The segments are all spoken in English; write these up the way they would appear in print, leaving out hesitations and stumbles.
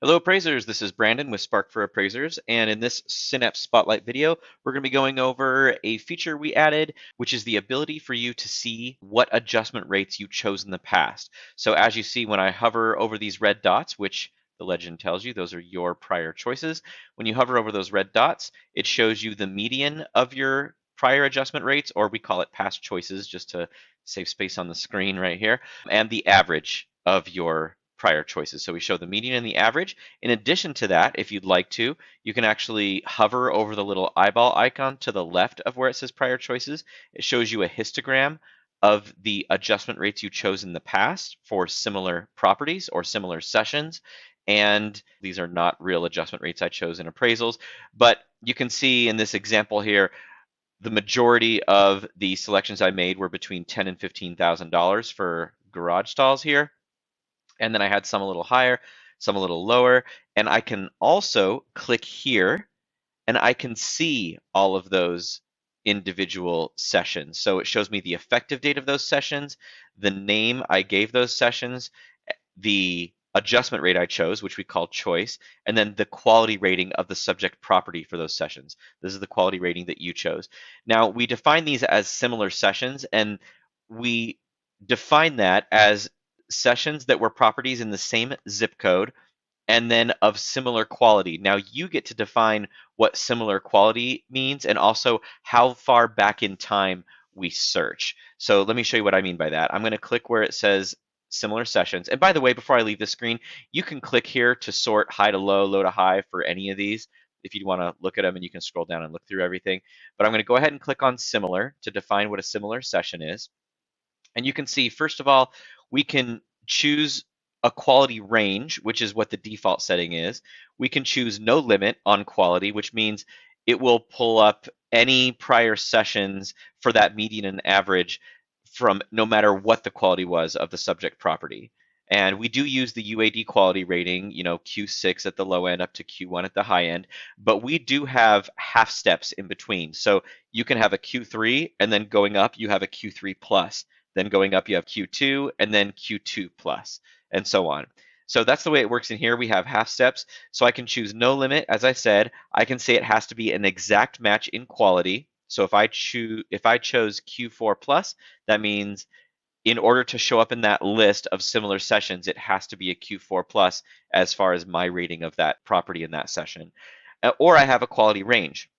Hello appraisers, this is Brandon with Spark for Appraisers, and in this Synapse Spotlight video, we're going to be going over a feature we added, which is the ability for you to see what adjustment rates you chose in the past. So as you see when I hover over these red dots, which the legend tells you those are your prior choices, when you hover over those red dots, it shows you the median of your prior adjustment rates, or we call it past choices just to save space on the screen right here, and the average of your prior choices. So we show the median and the average. In addition to that, if you'd like to, you can actually hover over the little eyeball icon to the left of where it says prior choices. It shows you a histogram of the adjustment rates you chose in the past for similar properties or similar sessions. And these are not real adjustment rates I chose in appraisals, but you can see in this example here, the majority of the selections I made were between $10,000 and $15,000 for garage stalls here. And then I had some a little higher, some a little lower. And I can also click here and I can see all of those individual sessions. So it shows me the effective date of those sessions, the name I gave those sessions, the adjustment rate I chose, which we call choice, and then the quality rating of the subject property for those sessions. This is the quality rating that you chose. Now, we define these as similar sessions, and we define that as sessions that were properties in the same zip code and then of similar quality. Now you get to define what similar quality means and also how far back in time we search. So let me show you what I mean by that. I'm going to click where it says similar sessions. And by the way, before I leave the screen, you can click here to sort high to low, low to high for any of these if you want to look at them, and you can scroll down and look through everything. But I'm going to go ahead and click on similar to define what a similar session is. And you can see, first of all, we can choose a quality range, which is what the default setting is. We can choose no limit on quality, which means it will pull up any prior sessions for that median and average from no matter what the quality was of the subject property. And we do use the UAD quality rating, Q6 at the low end up to Q1 at the high end, but we do have half steps in between. So you can have a Q3 and then going up, you have a Q3 plus. Then going up, you have Q2 and then Q2 plus, and so on. So that's the way it works in here. We have half steps. So I can choose no limit. As I said, I can say it has to be an exact match in quality. So if I chose Q4 plus, that means in order to show up in that list of similar sessions, it has to be a Q4 plus as far as my rating of that property in that session. Or I have a quality range.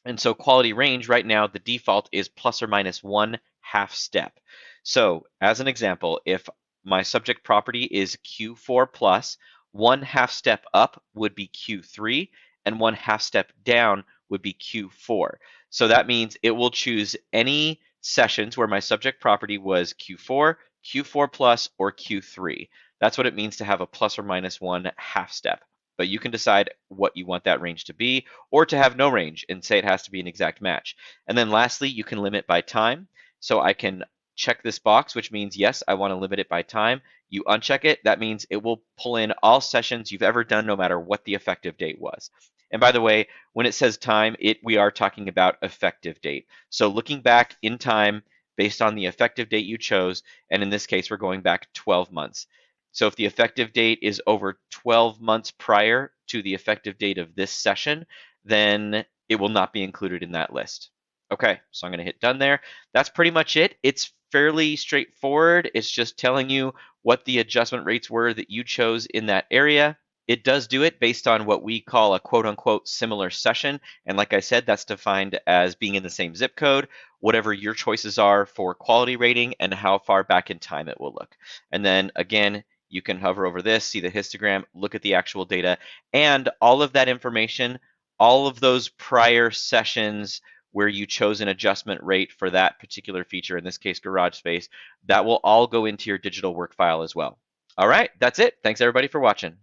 And so quality range right now, the default is plus or minus one half step. So as an example, if my subject property is Q4 plus, one half step up would be Q3, and one half step down would be Q4. So that means it will choose any sessions where my subject property was Q4, Q4 plus, or Q3. That's what it means to have a plus or minus one half step. But you can decide what you want that range to be, or to have no range and say it has to be an exact match. And then lastly, you can limit by time. So I can check this box, which means yes, I want to limit it by time. You uncheck it, that means it will pull in all sessions you've ever done, no matter what the effective date was. And by the way, when it says time, we are talking about effective date. So looking back in time based on the effective date you chose, and in this case, we're going back 12 months. So if the effective date is over 12 months prior to the effective date of this session, then it will not be included in that list. Okay, so I'm going to hit done there. That's pretty much it. It's fairly straightforward. It's just telling you what the adjustment rates were that you chose in that area. It does do it based on what we call a quote unquote similar session. And like I said, that's defined as being in the same zip code, whatever your choices are for quality rating and how far back in time it will look. And then again, you can hover over this, see the histogram, look at the actual data, and all of that information, all of those prior sessions where you chose an adjustment rate for that particular feature, in this case, garage space, that will all go into your digital work file as well. All right, that's it. Thanks everybody for watching.